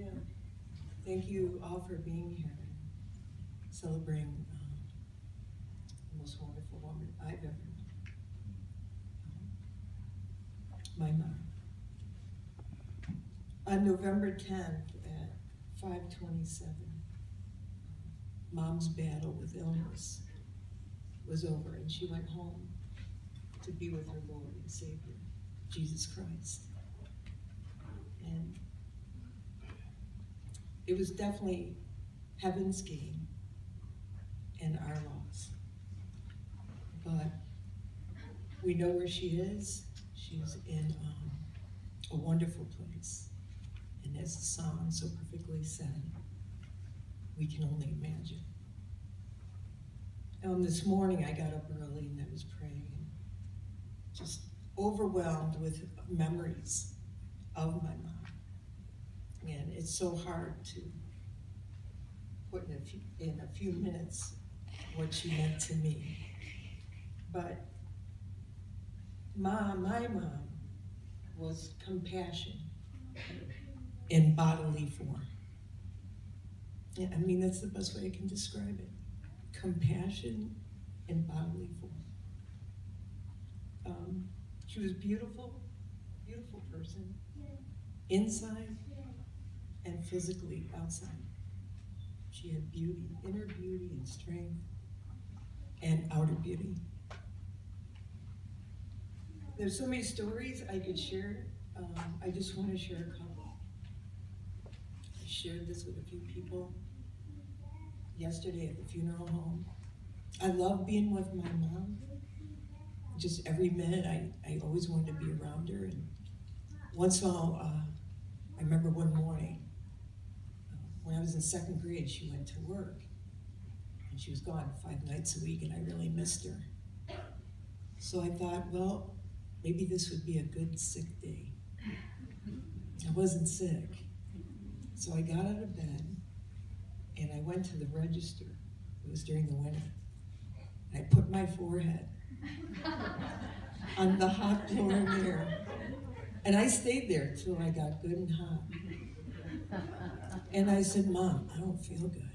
Yeah. Thank you all for being here and celebrating the most wonderful woman I've ever known, my mom. On November 10th at 5:27, Mom's battle with illness was over and she went home to be with her Lord and Savior, Jesus Christ. And it was definitely heaven's gain and our loss. But we know where she is. She's in a wonderful place. And as the song so perfectly said, we can only imagine. This morning I got up early and I was praying, and just overwhelmed with memories of my mom. And it's so hard to put in a few minutes what she meant to me. But my mom was compassion in bodily form. Yeah, I mean, that's the best way I can describe it. Compassion in bodily form. She was beautiful, beautiful person, inside and physically outside. She had beauty, inner beauty and strength, and outer beauty. There's so many stories I could share. I just want to share a couple. I shared this with a few people yesterday at the funeral home. I love being with my mom. Just every minute, I always wanted to be around her. And once in a while, I remember one morning, when I was in second grade, she went to work. And she was gone 5 nights a week, and I really missed her. So I thought, well, maybe this would be a good sick day. I wasn't sick. So I got out of bed, and I went to the register. It was during the winter. I put my forehead on the hot floor mirror. And I stayed there till I got good and hot. And I said, Mom, I don't feel good.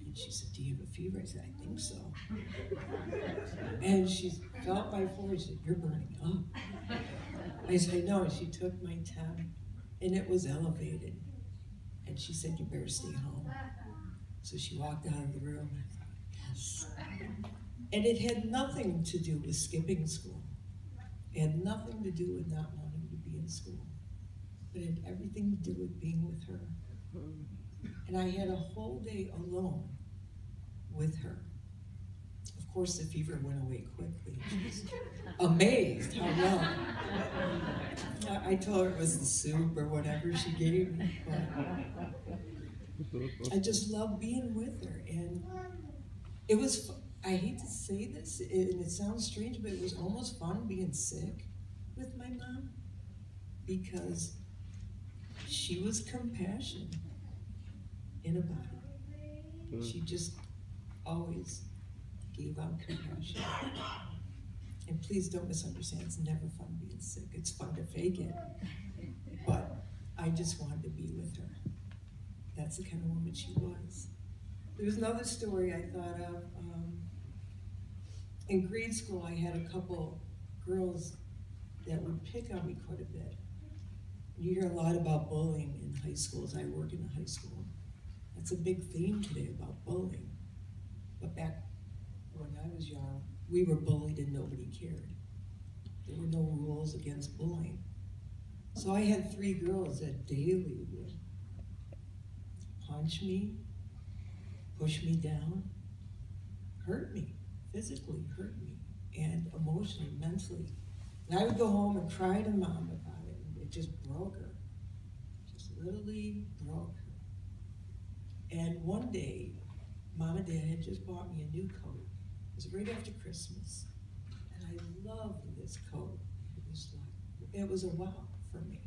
And she said, do you have a fever? I said, I think so. And she felt my forehead. She said, you're burning up. I said, no. And she took my temp, and it was elevated. And she said, you better stay home. So she walked out of the room. And I thought, yes. And it had nothing to do with skipping school. It had nothing to do with not wanting to be in school. But it had everything to do with being with her. And I had a whole day alone with her. Of course, the fever went away quickly. She was amazed how well. I told her it was the soup or whatever she gave me. But I just loved being with her. And it was, I hate to say this, and it sounds strange, but it was almost fun being sick with my mom, because she was compassion in a body. She just always gave out compassion. And please don't misunderstand, it's never fun being sick. It's fun to fake it. But I just wanted to be with her. That's the kind of woman she was. There was another story I thought of. In grade school, I had a couple girls that would pick on me quite a bit. You hear a lot about bullying in high schools. I work in a high school. That's a big theme today about bullying. But back when I was young, we were bullied and nobody cared. There were no rules against bullying. So I had 3 girls that daily would punch me, push me down, hurt me, physically hurt me, and emotionally, mentally. And I would go home and cry to Mom about it, and it just broke her. Just literally broke her. And one day, Mom and Dad had just bought me a new coat. It was right after Christmas. And I loved this coat. It was a wow for me.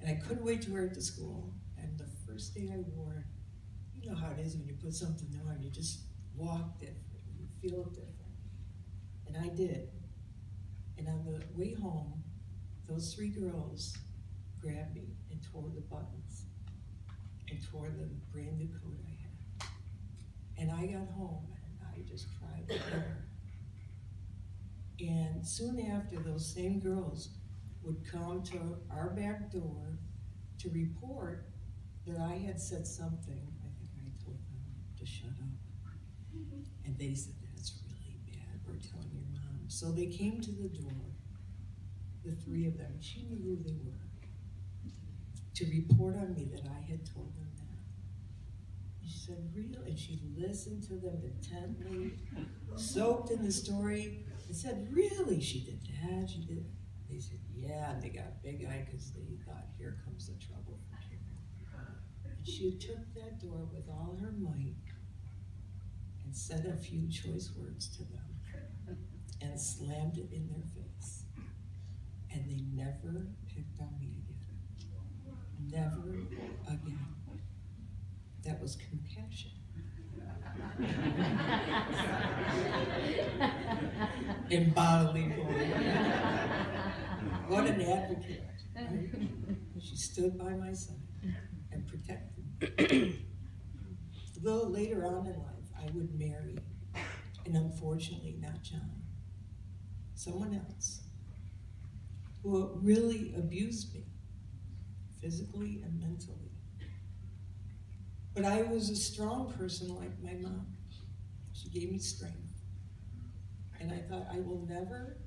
And I couldn't wait to wear it to school. And the first day I wore it, you know how it is when you put something on, you just walk different, you feel different. And I did. And on the way home, those 3 girls grabbed me and tore the buttons and tore the brand new coat I had. And I got home and I just cried forever. And soon after, those same girls would come to our back door to report that I had said something. I think I told them to shut up. And they said, that's really bad, we're telling your mom. So they came to the door, the three of them. She knew who they were, to report on me that I had told them that. She said, really? And she listened to them intently, soaked in the story, and said, really? She did that? She did? They said, yeah, and they got big-eyed because they thought, here comes the trouble for Karen. And she took that door with all her might and said a few choice words to them and slammed it in their face. And they never picked on me again. Never again. That was compassion. In bodily form. What an advocate. Right? She stood by my side and protected me. A little later on in life, I would marry, and unfortunately not John, someone else who really abused me, physically and mentally. But I was a strong person like my mom. She gave me strength. And I thought, I will never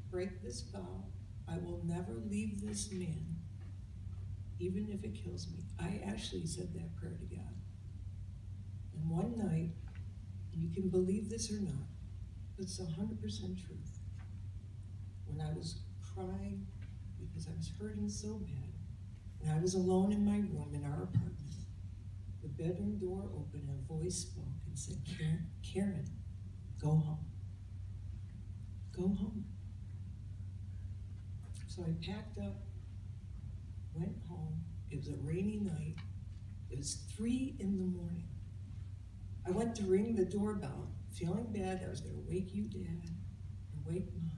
break this vow. I will never leave this man, even if it kills me. I actually said that prayer to God. And one night, you can believe this or not, but it's 100% truth. When I was crying because I was hurting so bad, and I was alone in my room in our apartment, the bedroom door opened and a voice spoke and said, Karen, go home. Go home. So I packed up, went home. It was a rainy night. It was 3 in the morning. I went to ring the doorbell, feeling bad. I was going to wake you, Dad, and wake Mom.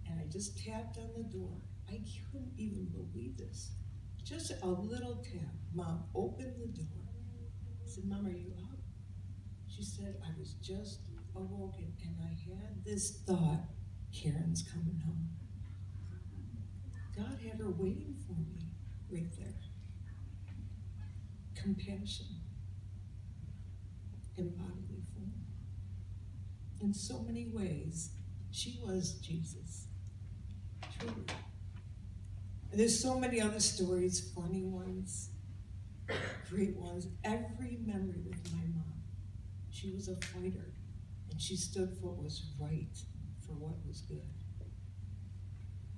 And I just tapped on the door. I couldn't even believe this. Just a little tap. Mom opened the door. I said, Mom, are you up? She said, I was just awoken and I had this thought, Karen's coming home. God had her waiting for me right there. Compassion in bodily form. In so many ways, she was Jesus. Truly. There's so many other stories, funny ones, great ones. Every memory with my mom. She was a fighter, and she stood for what was right, for what was good.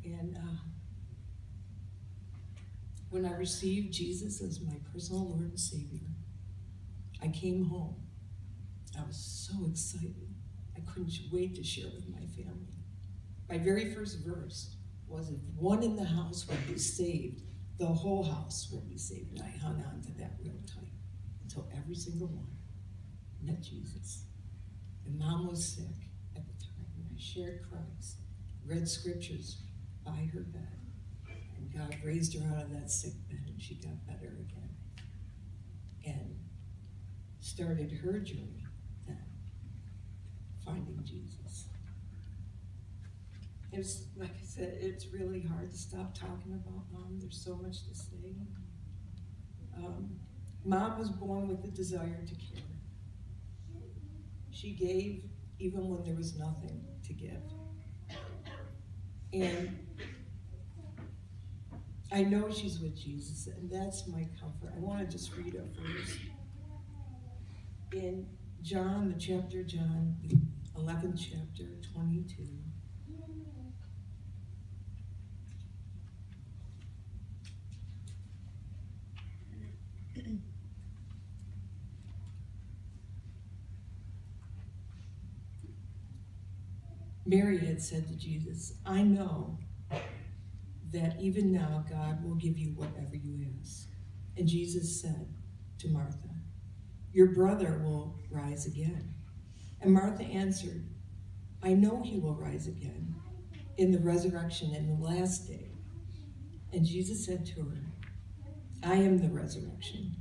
And when I received Jesus as my personal Lord and Savior, I came home. I was so excited. I couldn't wait to share with my family. My very first verse was, if one in the house would be saved, the whole house would be saved. And I hung on to that real tight until every single one met Jesus. And Mom was sick at the time, and I shared Christ, read scriptures by her bed, and God raised her out of that sick bed, and she got better again. And started her journey then, finding Jesus. It's, like I said, it's really hard to stop talking about Mom. There's so much to say. Mom was born with the desire to care. She gave even when there was nothing to give. And I know she's with Jesus, and that's my comfort. I want to just read a verse. In John, the 11th chapter, 22. Mary had said to Jesus, I know that even now God will give you whatever you ask. And Jesus said to Martha, your brother will rise again. And Martha answered, I know he will rise again in the resurrection in the last day. And Jesus said to her, I am the resurrection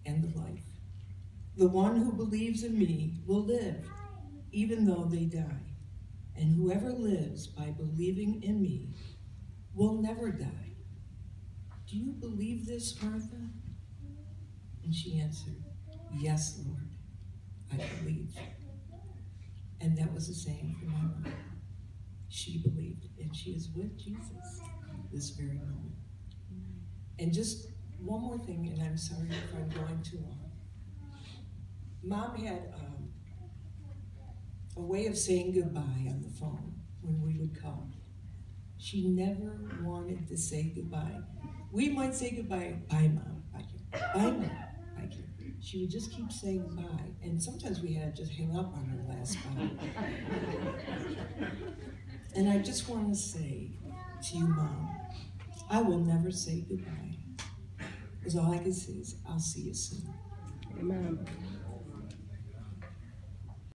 and the life. The one who believes in me will live, even though they die. And whoever lives by believing in me will never die. Do you believe this, Martha? And she answered, yes, Lord, I believe. And that was the same for my mom. She believed, and she is with Jesus this very moment. And just one more thing, and I'm sorry if I'm going too long. Mom had a way of saying goodbye on the phone when we would call. She never wanted to say goodbye. We might say goodbye, bye Mom, bye Karen, bye Mom, bye Karen. She would just keep saying bye, and sometimes we had to just hang up on her last bye. And I just want to say to you, Mom, I will never say goodbye. Because all I can say is, I'll see you soon. Amen.